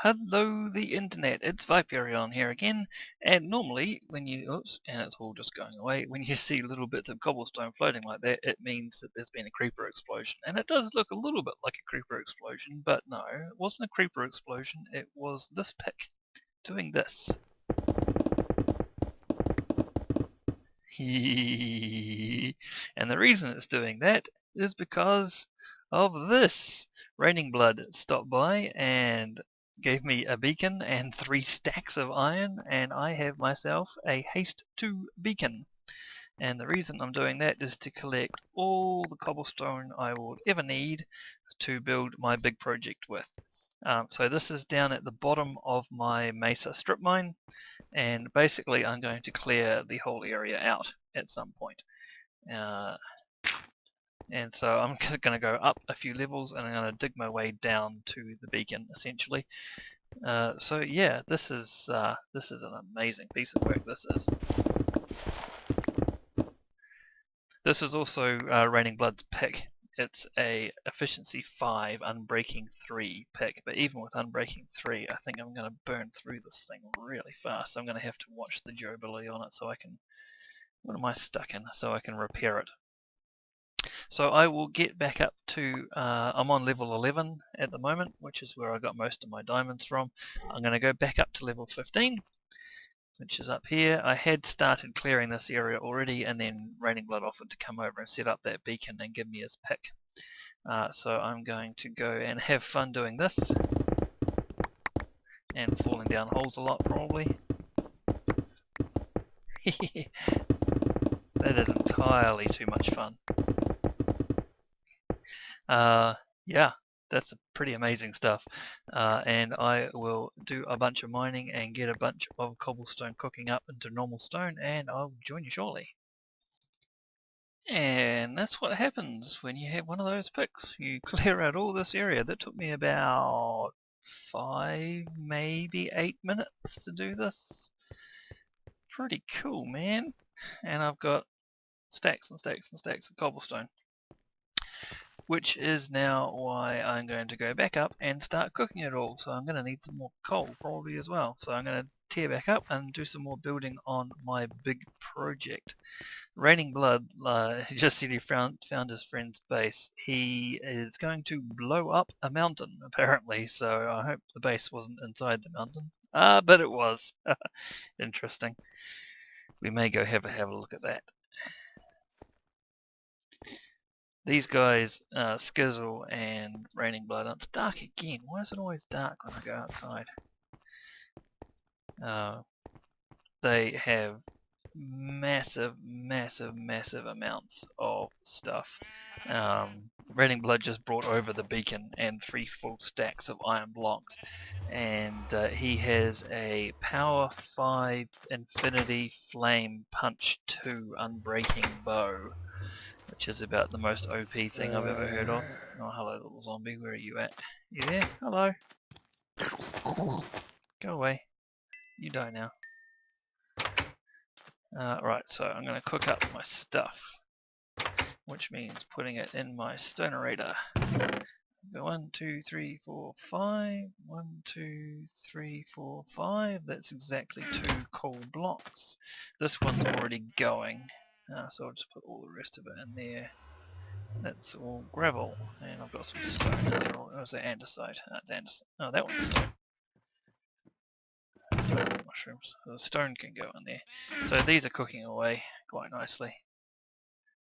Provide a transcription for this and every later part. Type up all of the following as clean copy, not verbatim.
Hello the internet, it's Viperion here again, and normally when you, oops, and it's all just going away, when you see little bits of cobblestone floating like that, it means that there's been a creeper explosion. And it does look a little bit like a creeper explosion, but no, it wasn't a creeper explosion, it was this pick doing this. And the reason it's doing that is because of this. Raining Blood stopped by and gave me a beacon and 3 stacks of iron, and I have myself a haste 2 beacon. And the reason I'm doing that is to collect all the cobblestone I will ever need to build my big project with. So this is down at the bottom of my mesa strip mine, and basically I'm going to clear the whole area out at some point. And so I'm going to go up a few levels and I'm going to dig my way down to the beacon essentially. So yeah, this is an amazing piece of work. This is also Raining Blood's pick. It's a efficiency 5, unbreaking 3 pick, but even with unbreaking 3, I think I'm going to burn through this thing really fast. I'm going to have to watch the durability on it so I can, what am I stuck in, so I can repair it. So I will get back up to, I'm on level 11 at the moment, which is where I got most of my diamonds from. I'm going to go back up to level 15, which is up here. I had started clearing this area already, and then Raining Blood offered to come over and set up that beacon and give me his pick. So I'm going to go and have fun doing this, and falling down holes a lot probably. That is entirely too much fun. Yeah, that's pretty amazing stuff. And I will do a bunch of mining and get a bunch of cobblestone cooking up into normal stone, and I'll join you shortly. And that's what happens when you have one of those picks. You clear out all this area. That took me about 5, maybe 8 minutes to do this. Pretty cool, man. And I've got stacks and stacks and stacks of cobblestone, which is now why I'm going to go back up and start cooking it all. So I'm going to need some more coal probably as well. So I'm going to tear back up and do some more building on my big project. Raining Blood just said he found his friend's base. He is going to blow up a mountain apparently, so I hope the base wasn't inside the mountain. But it was. Interesting. We may go have a look at that. These guys, Skizzle and Raining Blood, it's dark again. Why is it always dark when I go outside? They have massive amounts of stuff. Raining Blood just brought over the beacon and 3 full stacks of iron blocks, and he has a power 5 infinity flame punch 2 unbreaking bow, which is about the most OP thing I've ever heard of. Oh, hello little zombie, where are you at? You there? Hello? Go away. You die now. Right, so I'm going to cook up my stuff, which means putting it in my stonerator. Go 1, 2, 3, 4, 5. 1, 2, 3, 4, 5. That's exactly 2 coal blocks. This one's already going, so I'll just put all the rest of it in there. That's all gravel, and I've got some stone in there. Or is that andesite? That's andesite. Oh, that one's stone. Mushrooms. The stone can go in there. So these are cooking away quite nicely,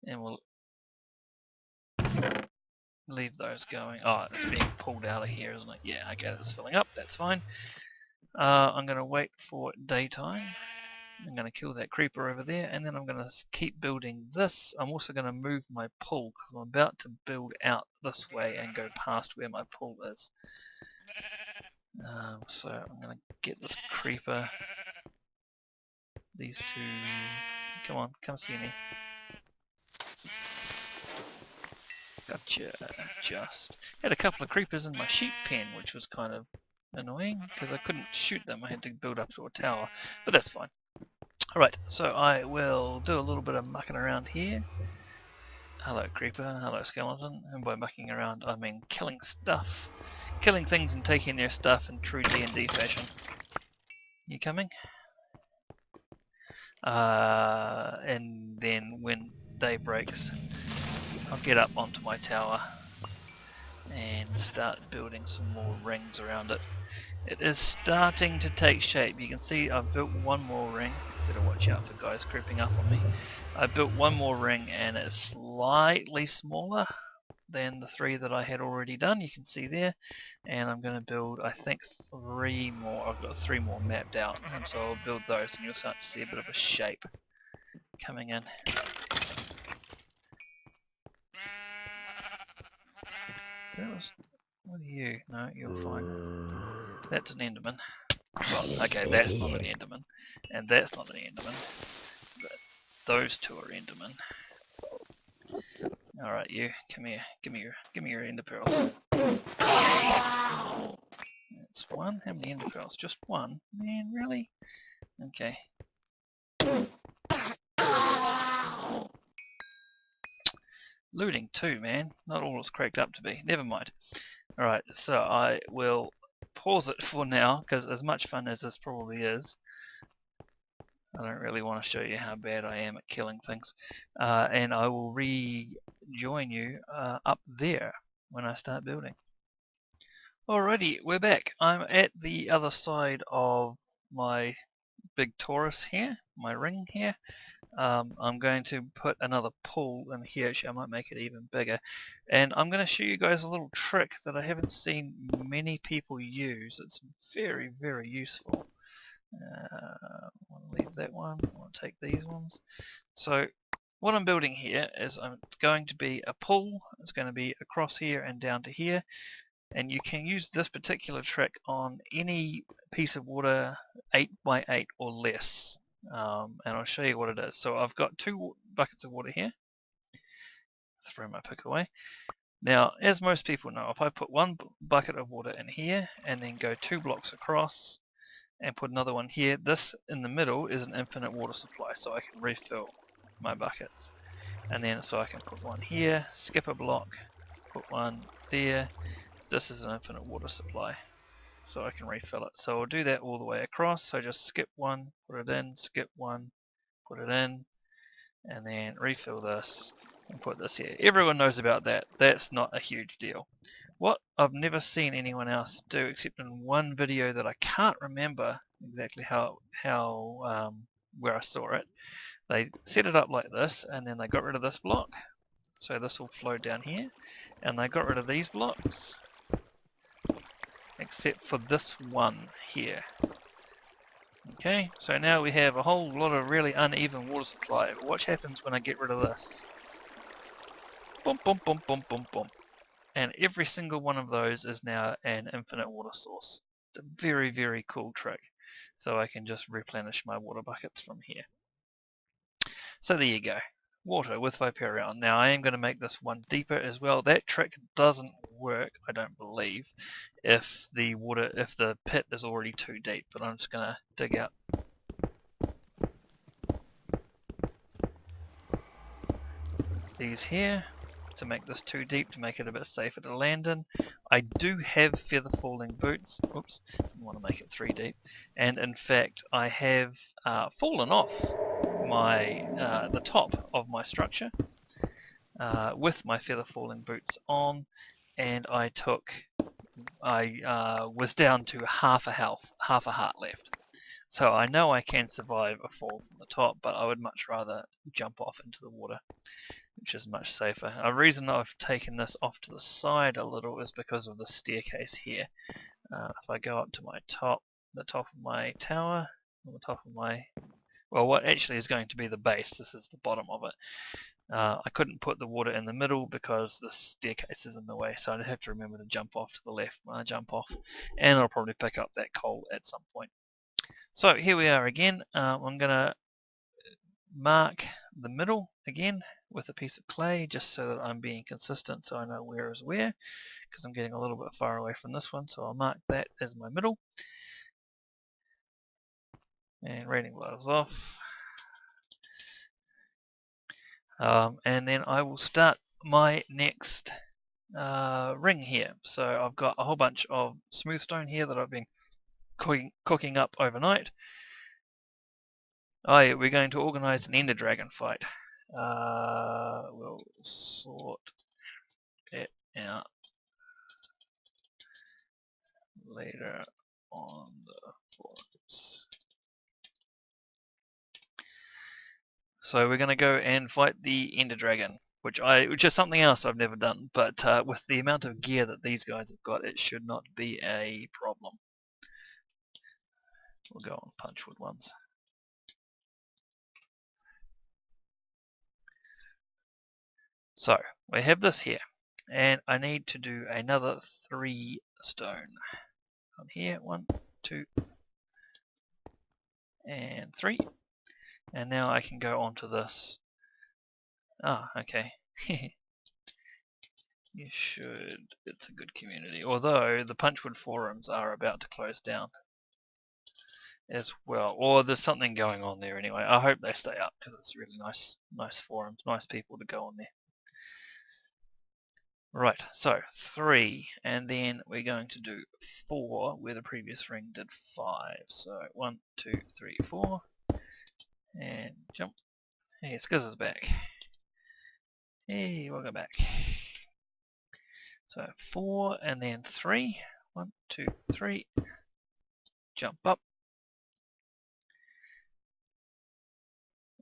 and we'll leave those going. Oh, it's being pulled out of here, isn't it? Yeah, okay, it's filling up. That's fine. I'm going to wait for daytime. I'm going to kill that creeper over there, and then I'm going to keep building this. I'm also going to move my pool, because I'm about to build out this way and go past where my pool is. So I'm going to get this creeper. These two... Come on, come see me. Gotcha. Just had a couple of creepers in my sheep pen, which was kind of annoying, because I couldn't shoot them. I had to build up to a tower, but that's fine. Alright, so I will do a little bit of mucking around here. Hello creeper, hello skeleton, and by mucking around I mean killing stuff. killing things and taking their stuff in true D&D fashion. You coming? And then when day breaks, I'll get up onto my tower and start building some more rings around it. It is starting to take shape. You can see I've built one more ring. Better watch out for guys creeping up on me. I built one more ring and it's slightly smaller than the 3 that I had already done. You can see there. And I'm going to build, I think, 3 more. I've got 3 more mapped out. And so I'll build those and you'll start to see a bit of a shape coming in. What are you? No, you're fine. That's an Enderman. Well, okay, that's not an Enderman. And that's not an Enderman. But those 2 are Endermen. Alright, you, come here. Give me your ender pearls. That's 1. How many ender pearls? Just 1? Man, really? Okay. Looting 2, man. Not all it's cracked up to be. Never mind. Alright, so I will pause it for now, because as much fun as this probably is, I don't really want to show you how bad I am at killing things. And I will rejoin you up there when I start building. Alrighty, we're back. I'm at the other side of my big torus here, my ring here. I'm going to put another pool in here. Actually, I might make it even bigger. And I'm going to show you guys a little trick that I haven't seen many people use. It's very, very useful. I want to leave that one. I want to take these ones. So what I'm building here is it's going to be a pool. It's going to be across here and down to here. And you can use this particular trick on any piece of water 8 by 8 or less. And I'll show you what it is. So I've got 2 buckets of water here. Throw my pick away. Now, as most people know, if I put 1 bucket of water in here and then go 2 blocks across and put another one here, this in the middle is an infinite water supply, so I can refill my buckets. And then so I can put 1 here, skip a block, put 1 there. This is an infinite water supply, so I can refill it. So I'll do that all the way across. So just skip 1, put it in, skip 1, put it in, and then refill this and put this here. Everyone knows about that. That's not a huge deal. What I've never seen anyone else do, except in one video that I can't remember exactly where I saw it, they set it up like this, and then they got rid of this block, so this will flow down here, and they got rid of these blocks, except for this one here. Okay, so now we have a whole lot of really uneven water supply. Watch happens when I get rid of this. Boom, boom, boom, boom, boom, boom. And every single one of those is now an infinite water source. It's a very, very cool trick. So I can just replenish my water buckets from here. So there you go. Water with Viperion. Now I am going to make this one deeper as well. That trick doesn't work, I don't believe, if the pit is already too deep, but I'm just going to dig out these here to make this too deep, to make it a bit safer to land in. I do have feather falling boots. Oops, didn't want to make it 3 deep. And in fact, I have fallen off the top of my structure with my feather falling boots on, and I was down to half a heart left. So I know I can survive a fall from the top, but I would much rather jump off into the water, which is much safer. A reason I've taken this off to the side a little is because of the staircase here. If I go up to the top of my tower, or the top of my, well, what actually is going to be the base, this is the bottom of it. I couldn't put the water in the middle because the staircase is in the way, so I'd have to remember to jump off to the left when I jump off, and I'll probably pick up that coal at some point. So here we are again. I'm going to mark the middle again with a piece of clay, just so that I'm being consistent, so I know where is where, because I'm getting a little bit far away from this one. So I'll mark that as my middle, and raiding gloves off, and then I will start my next ring here. So I've got a whole bunch of smooth stone here that I've been cooking up overnight. Oh yeah, we're going to organise an Ender Dragon fight. We'll sort it out later on the forums. So we're going to go and fight the Ender Dragon, which is something else I've never done, but with the amount of gear that these guys have got, it should not be a problem. We'll go on Punchwood ones. So we have this here, and I need to do another 3 stone. On here, 1, 2, and 3. And now I can go on to this. Ah, okay. You should. It's a good community. Although the Punchwood forums are about to close down as well. Or there's something going on there anyway. I hope they stay up because it's really nice forums, nice people to go on there. Right, so 3, and then we're going to do 4 where the previous ring did 5. So 1, 2, 3, 4, and jump. Hey, Skizzer's back. Hey, welcome back. So 4 and then 3. 1, 2, 3. Jump up.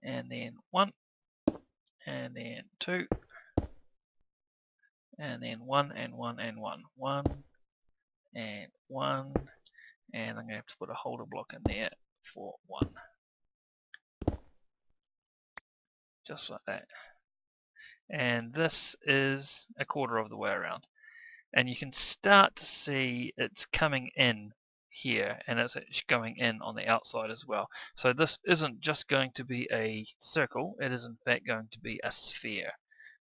And then 1. And then 2. And then 1 and 1 and 1. 1 and 1. And I'm going to have to put a holder block in there for 1. Just like that. And this is a quarter of the way around. And you can start to see it's coming in here, and it's going in on the outside as well. So this isn't just going to be a circle, it is in fact going to be a sphere.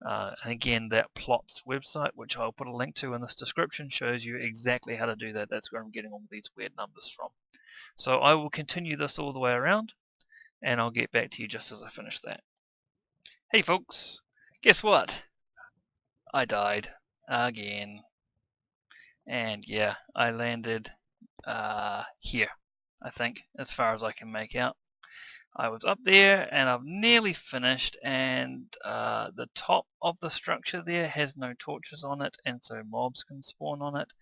And again, that plots website, which I'll put a link to in this description, shows you exactly how to do that. That's where I'm getting all these weird numbers from. So I will continue this all the way around, and I'll get back to you just as I finish that. Hey folks, guess what? I died again. And yeah, I landed here, I think, as far as I can make out. I was up there and I've nearly finished, and the top of the structure there has no torches on it, and so mobs can spawn on it,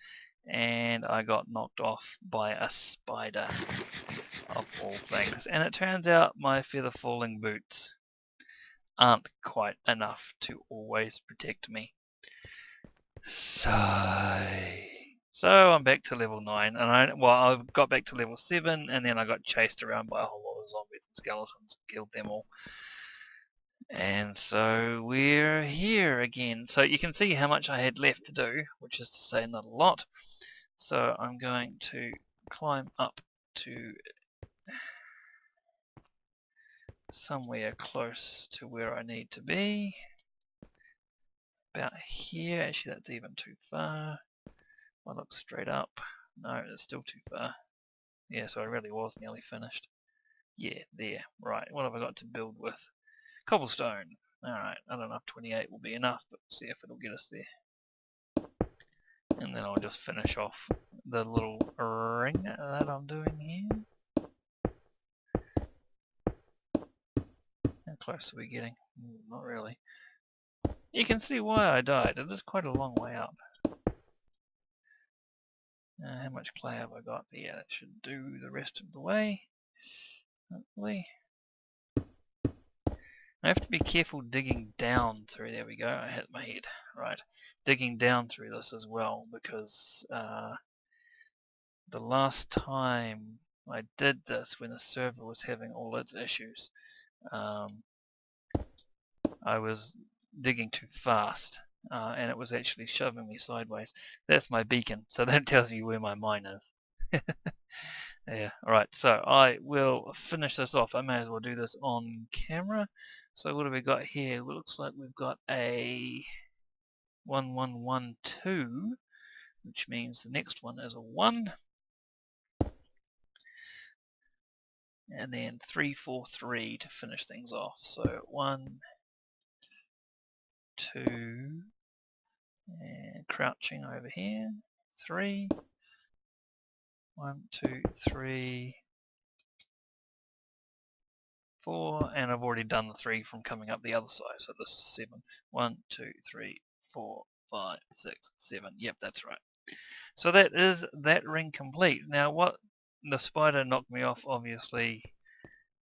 and I got knocked off by a spider of all things. And it turns out my feather falling boots aren't quite enough to always protect me. So I'm back to level 9, and I got back to level 7, and then I got chased around by a whole lot of zombies and skeletons, killed them all. And so we're here again. So you can see how much I had left to do, which is to say not a lot. So I'm going to climb up to somewhere close to where I need to be. About here. Actually, that's even too far. I look straight up. No, it's still too far. Yeah, so I really was nearly finished. Yeah, there. Right, what have I got to build with? Cobblestone. Alright, I don't know if 28 will be enough, but see if it'll get us there. And then I'll just finish off the little ring that I'm doing here. How close are we getting? Not really. You can see why I died. It is quite a long way up. How much clay have I got? Yeah, that should do the rest of the way. Hopefully. I have to be careful digging down through. There we go, I hit my head. Right, digging down through this as well, because the last time I did this, when the server was having all its issues, I was digging too fast, and it was actually shoving me sideways. That's my beacon, so that tells you where my mine is. Yeah, alright, so I will finish this off. I may as well do this on camera. So what have we got here? It looks like we've got a 1112, which means the next one is a 1. And then 343 to finish things off. So 1, 2, And crouching over here. 3. 1, 2, 3, 4, and I've already done the 3 from coming up the other side, so this is 7. 1, 2, 3, 4, 5, 6, 7. Yep, that's right. So that is that ring complete. Now what the spider knocked me off, obviously,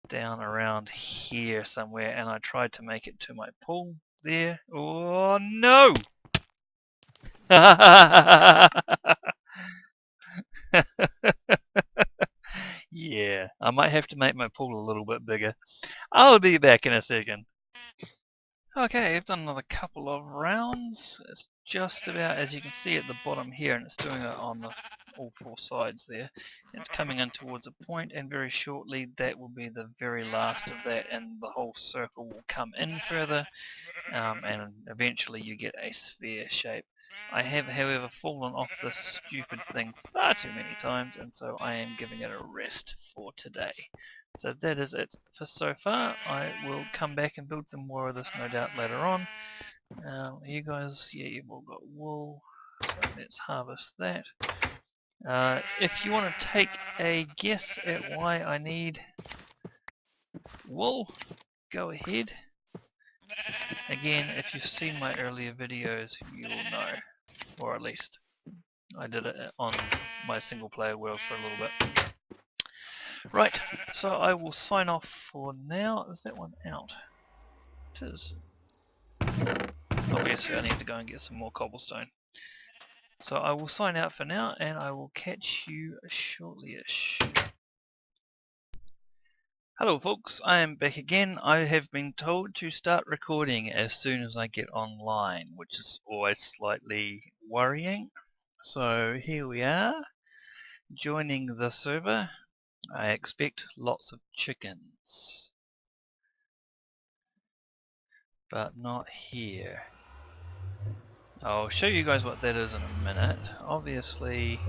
down around here somewhere, and I tried to make it to my pool there. Oh no! Yeah, I might have to make my pool a little bit bigger. I'll be back in a second. Okay, I've done another couple of rounds. It's just about, as you can see at the bottom here, and it's doing it on all 4 sides there. It's coming in towards a point, and very shortly that will be the very last of that, and the whole circle will come in further, and eventually you get a sphere shape. I have, however, fallen off this stupid thing far too many times, and so I am giving it a rest for today. So that is it for so far. I will come back and build some more of this, no doubt, later on. You guys, yeah, you've all got wool, so let's harvest that. If you want to take a guess at why I need wool, go ahead. Again, if you've seen my earlier videos, you will know, or at least I did it on my single player world for a little bit. Right, so I will sign off for now. Is that one out? It is. Obviously I need to go and get some more cobblestone. So I will sign out for now, and I will catch you shortly-ish. Hello folks, I am back again. I have been told to start recording as soon as I get online, which is always slightly worrying. So here we are, joining the server. I expect lots of chickens, but not here. I'll show you guys what that is in a minute. Obviously,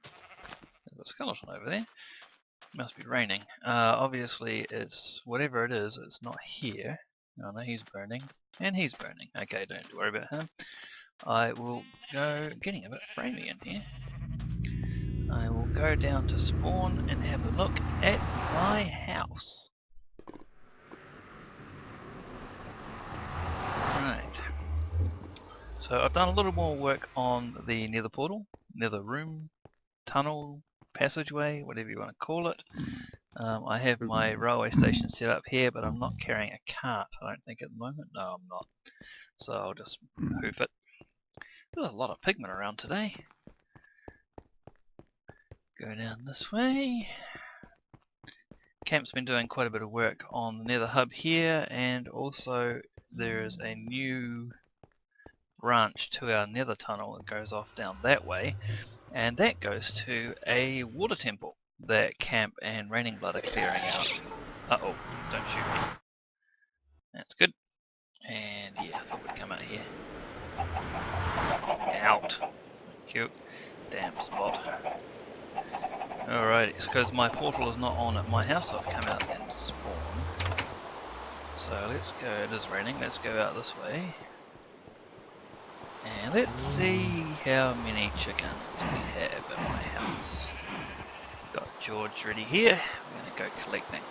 there's a skeleton over there. Must be raining. Obviously, it's whatever it is, it's not here. Oh no, he's burning. And he's burning. Okay, don't worry about him. I will go, getting a bit framey in here. I will go down to spawn and have a look at my house. Right. So I've done a little more work on the nether portal, nether room, tunnel, passageway, whatever you want to call it. I have my railway station set up here, but I'm not carrying a cart, I don't think, at the moment. No, I'm not. So I'll just hoof it. There's a lot of pigment around today. Go down this way. Camp's been doing quite a bit of work on the nether hub here, and also there is a new branch to our nether tunnel that goes off down that way, and that goes to a water temple that Camp and Raining Blood are clearing out. Uh-oh, don't shoot me. That's good. And yeah, I thought we'd come out here. Out. Cute. Damn spot. Alright, it's because my portal is not on at my house, I've come out and spawned. So let's go, it is raining, let's go out this way. And let's see how many chickens we have in my house. Got George ready here, I'm going to go collecting.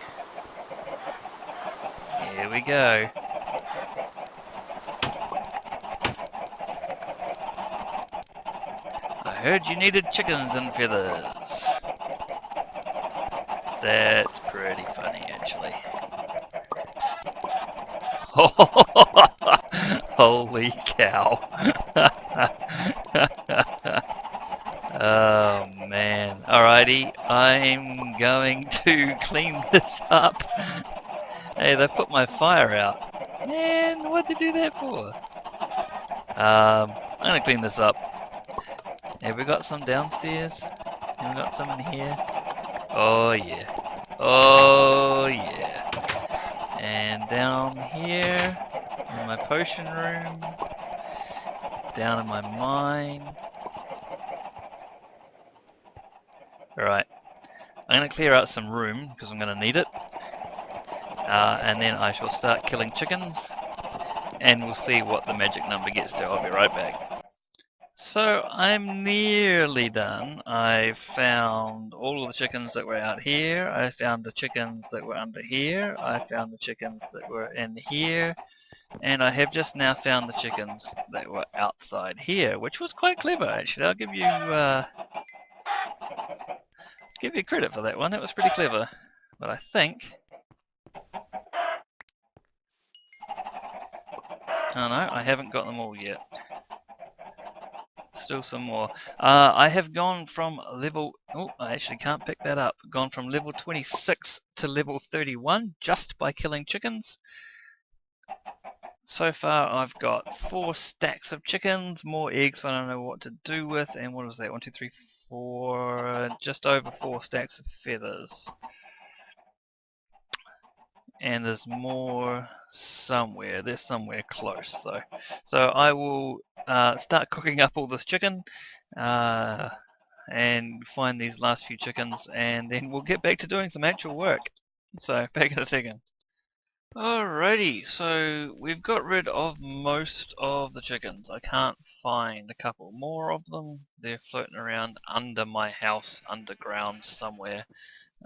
Here we go. I heard you needed chickens and feathers. That's pretty funny, actually. Holy cow. Oh man. Alrighty, I'm going to clean this up. Hey, they put my fire out. Man, what'd they do that for? I'm gonna clean this up. Have we got some downstairs? Have we got some in here? Oh yeah. Oh yeah. And down here, in my potion room, down in my mine. Alright, I'm going to clear out some room, because I'm going to need it. And then I shall start killing chickens. and we'll see what the magic number gets to. I'll be right back. So I'm nearly done. I found all of the chickens that were out here. I found the chickens that were under here. I found the chickens that were in here. And I have just now found the chickens that were outside here, which was quite clever actually. I'll give you credit for that one. That was pretty clever. But I think... Oh no, I haven't got them all yet. Still some more. I have gone from level... Oh, I actually can't pick that up. Gone from level 26 to level 31 just by killing chickens. So far I've got 4 stacks of chickens, more eggs I don't know what to do with, and what is that? 1, 2, 3, 4... just over 4 stacks of feathers. And there's more somewhere. There's somewhere close though. So I will start cooking up all this chicken and find these last few chickens, and then we'll get back to doing some actual work. So back in a second. Alrighty, so we've got rid of most of the chickens. I can't find a couple more of them. They're floating around under my house, underground somewhere.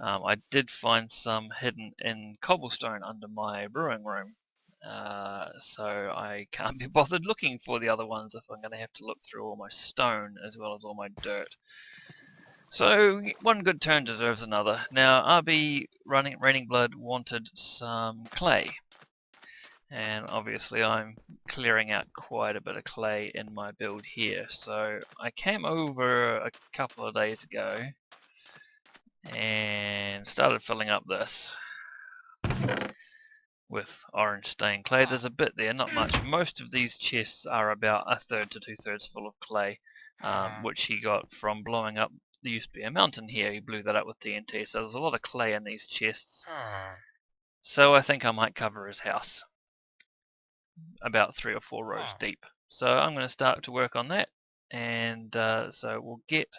I did find some hidden in cobblestone under my brewing room, so I can't be bothered looking for the other ones if I'm going to have to look through all my stone as well as all my dirt. So one good turn deserves another. Now RB Raining Blood wanted some clay, and obviously I'm clearing out quite a bit of clay in my build here, so I came over a couple of days ago and started filling up this with orange stained clay. There's a bit there, not much. Most of these chests are about 1/3 to 2/3 full of clay, which he got from blowing up. There used to be a mountain here, he blew that up with TNT, so there's a lot of clay in these chests. So I think I might cover his house, about 3 or 4 rows deep. So I'm going to start to work on that, and so we'll get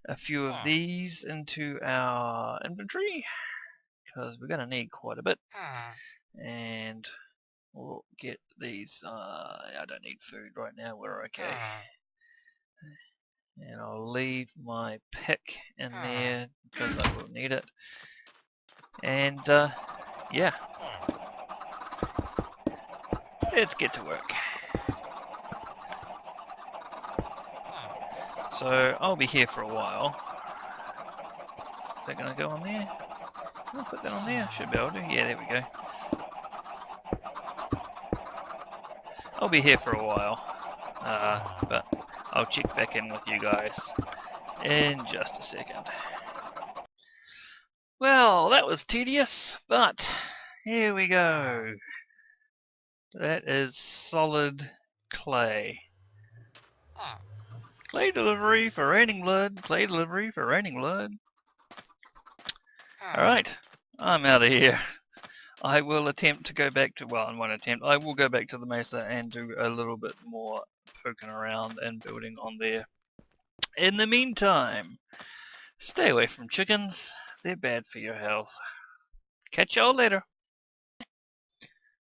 a few of these into our inventory, because we're going to need quite a bit. And we'll get these, I don't need food right now, we're okay. And I'll leave my pick in there because I will need it. And yeah, let's get to work. So I'll be here for a while. Is that going to go on there? I'll put that on there, should be able to. Yeah, there we go. I'll be here for a while, but I'll check back in with you guys in just a second. Well, that was tedious, but here we go. That is solid clay. Clay delivery for Raining Blood, clay delivery for Raining Blood. Alright, I'm out of here. I will attempt to go back to, well, in one attempt, I will go back to the mesa and do a little bit more poking around and building on there. In the meantime, stay away from chickens. They're bad for your health. Catch y'all later.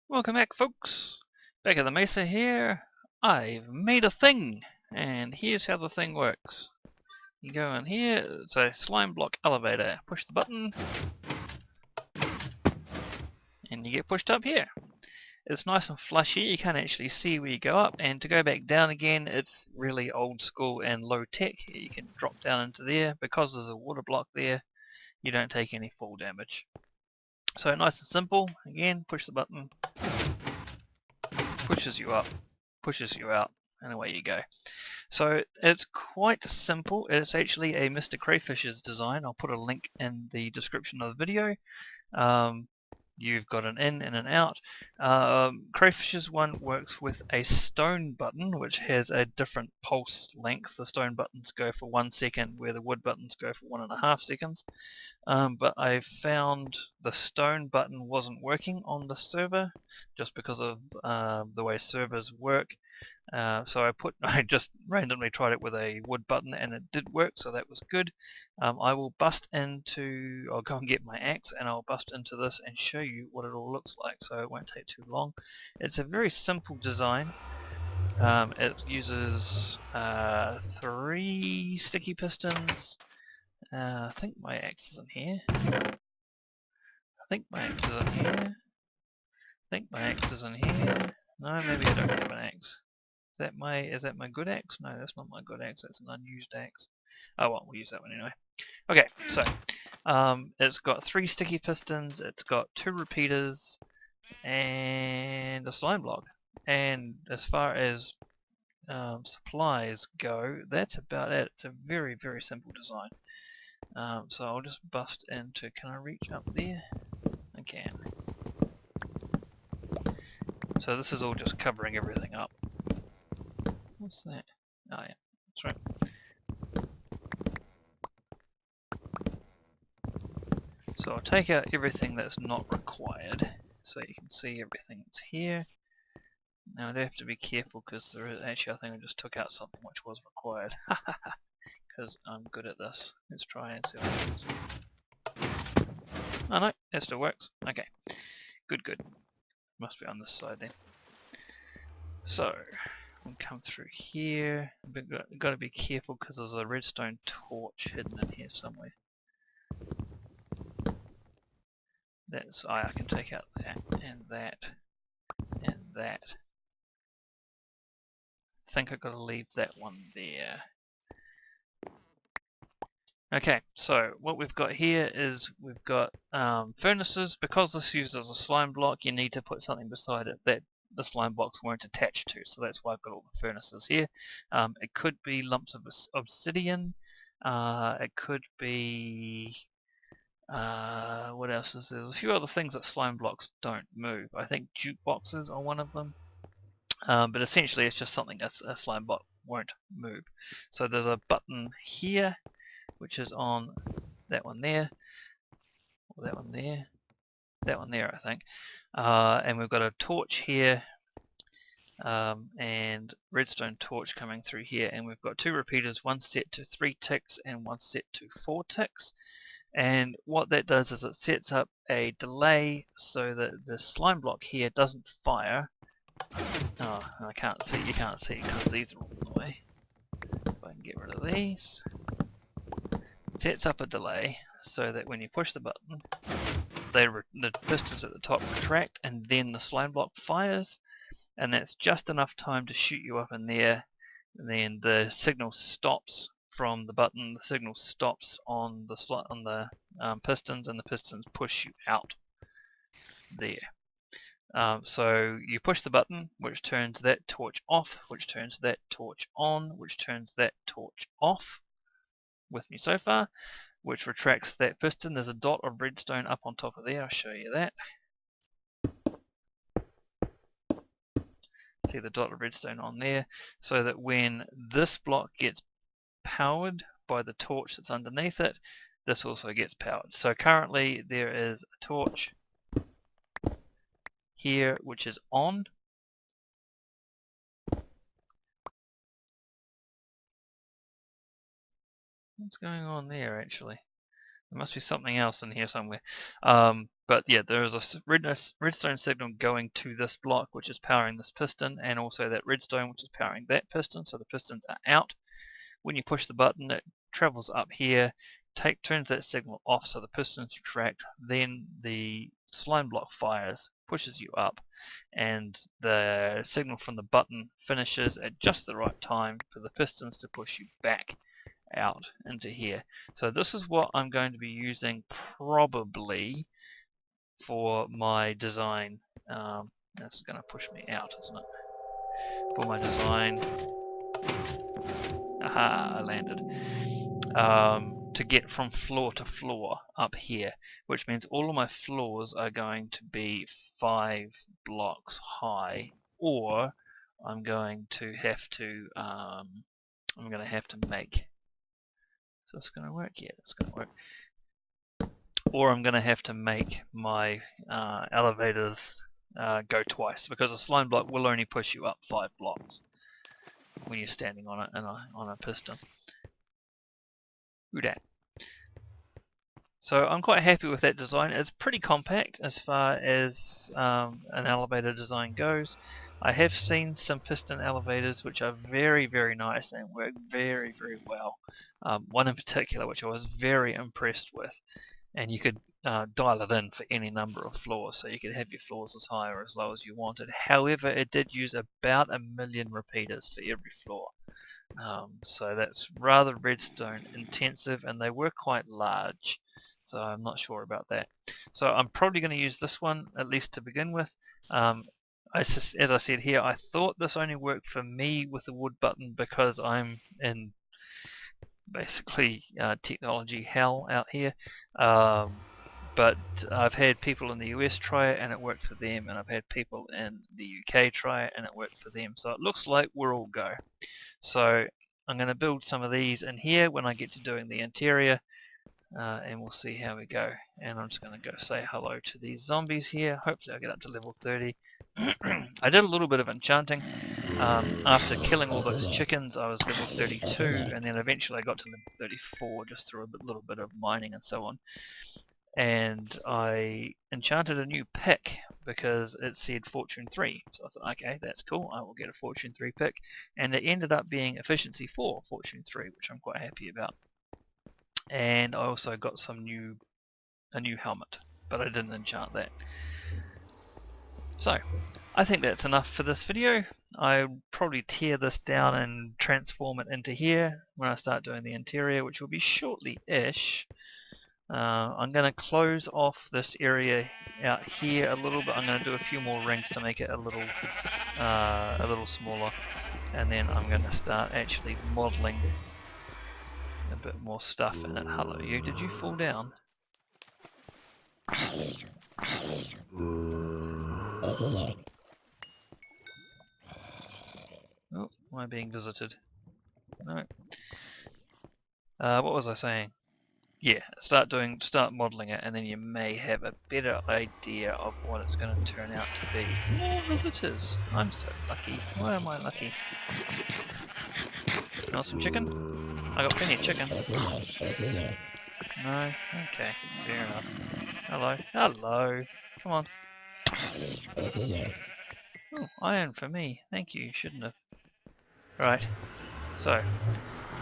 Welcome back, folks. Back at the mesa here. I've made a thing, and here's how the thing works. You go in here, it's a slime block elevator. Push the button, and you get pushed up here. It's nice and flush here, you can't actually see where you go up, and to go back down again, it's really old school and low tech. You can drop down into there. Because there's a water block there, you don't take any fall damage. So nice and simple. Again, push the button, pushes you up, pushes you out, and away you go. So it's quite simple. It's actually a Mr. Crayfish's design. I'll put a link in the description of the video. You've got an in and an out. Crayfish's one works with a stone button, which has a different pulse length. The stone buttons go for 1 second, where the wood buttons go for 1.5 seconds. But I found the stone button wasn't working on the server, just because of the way servers work. So I just randomly tried it with a wood button and it did work, so that was good. I will I'll go and get my axe and I'll bust into this and show you what it all looks like, so it won't take too long. It's a very simple design. It uses 3 sticky pistons. I think my axe is in here. I think my axe is in here. I think my axe is in here. No, maybe I don't have an axe. Is that my good axe? No, that's not my good axe, that's an unused axe. Oh well, we'll use that one anyway. Okay, so it's got 3 sticky pistons, it's got 2 repeaters, and a slime block. And as far as supplies go, that's about it. It's a very, very simple design. So I'll just bust into, can I reach up there? I can. So this is all just covering everything up. What's that? Oh yeah, that's right. So I'll take out everything that's not required, so you can see everything that's here. Now I do have to be careful because there is, actually I think I just took out something which was required. Because I'm good at this. Let's try and see what happens. Oh no, that still works. Okay, good, good. Must be on this side then. So, we'll come through here. But got to be careful because there's a redstone torch hidden in here somewhere. That's I can take out that and that and that. I think I've got to leave that one there. Okay, so what we've got here is we've got furnaces. Because this uses a slime block, you need to put something beside it that the slime blocks weren't attached to, so that's why I've got all the furnaces here. It could be lumps of obsidian, it could be, what else is there? There's a few other things that slime blocks don't move. I think jukeboxes are one of them, but essentially it's just something a slime block won't move. So there's a button here, which is on that one there, or that one there, that one there I think, and we've got a torch here, and redstone torch coming through here, and we've got 2 repeaters, one set to 3 ticks and one set to 4 ticks. And what that does is it sets up a delay so that the slime block here doesn't fire. Oh, I can't see, you can't see because these are all in the way. If I can get rid of these. Sets up a delay so that when you push the button, the pistons at the top retract and then the slime block fires, and that's just enough time to shoot you up in there, and then the signal stops from the button, the signal stops on the pistons, and the pistons push you out there. So you push the button, which turns that torch off, which turns that torch on, which turns that torch off, with me so far, which retracts that piston. There's a dot of redstone up on top of there, I'll show you that. See the dot of redstone on there, so that when this block gets powered by the torch that's underneath it, this also gets powered. So currently there is a torch here which is on. What's going on there actually? There must be something else in here somewhere. But yeah, there is a redstone signal going to this block which is powering this piston, and also that redstone which is powering that piston, so the pistons are out. When you push the button, it travels up here, turns that signal off so the pistons retract, then the slime block fires, pushes you up, and the signal from the button finishes at just the right time for the pistons to push you back out into here. So this is what I'm going to be using probably for my design. That's going to push me out, isn't it? For my design. Aha, I landed. To get from floor to floor up here, which means all of my floors are going to be 5 blocks high, or I'm going to have to make. So it's going to work? Yeah, it's going to work. Or I'm going to have to make my elevators go twice, because a slime block will only push you up 5 blocks. when you're standing on it and on a piston. Who dat? So I'm quite happy with that design. It's pretty compact as far as an elevator design goes. I have seen some piston elevators which are very, very nice and work very, very well. One in particular which I was very impressed with, and you could dial it in for any number of floors, so you could have your floors as high or as low as you wanted. However, it did use about 1,000,000 repeaters for every floor. So that's rather redstone intensive, and they were quite large, so I'm not sure about that. So I'm probably going to use this one, at least to begin with. As I said here, I thought this only worked for me with the wood button because I'm in basically technology hell out here. But I've had people in the US try it and it worked for them, and I've had people in the UK try it and it worked for them. So it looks like we're all go. So I'm going to build some of these in here when I get to doing the interior, and we'll see how we go. And I'm just going to go say hello to these zombies here. Hopefully I'll get up to level 30. I did a little bit of enchanting. After killing all those chickens, I was level 32, and then eventually I got to level 34 just through a little bit of mining and so on. And I enchanted a new pick because it said Fortune 3. So I thought, okay, that's cool, I will get a Fortune 3 pick. And it ended up being Efficiency 4 Fortune 3, which I'm quite happy about. And I also got a new helmet, but I didn't enchant that. So, I think that's enough for this video. I'll probably tear this down and transform it into here when I start doing the interior, which will be shortly-ish. I'm going to close off this area out here a little bit. I'm going to do a few more rings to make it a little smaller, and then I'm going to start actually modeling a bit more stuff in it. Hello, you. Did you fall down? Oh, am I being visited? No. What was I saying? Yeah, start modeling it, and then you may have a better idea of what it's going to turn out to be. More visitors! I'm so lucky. Why am I lucky? You want some chicken? I got plenty of chicken. No? Okay, fair enough. Hello. Hello. Come on. Oh, iron for me. Thank you. Shouldn't have. Right. So,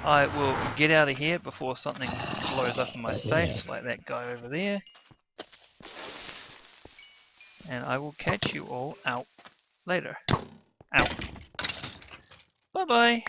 I will get out of here before something blows up in my face, like that guy over there. And I will catch you all out later. Out. Bye bye.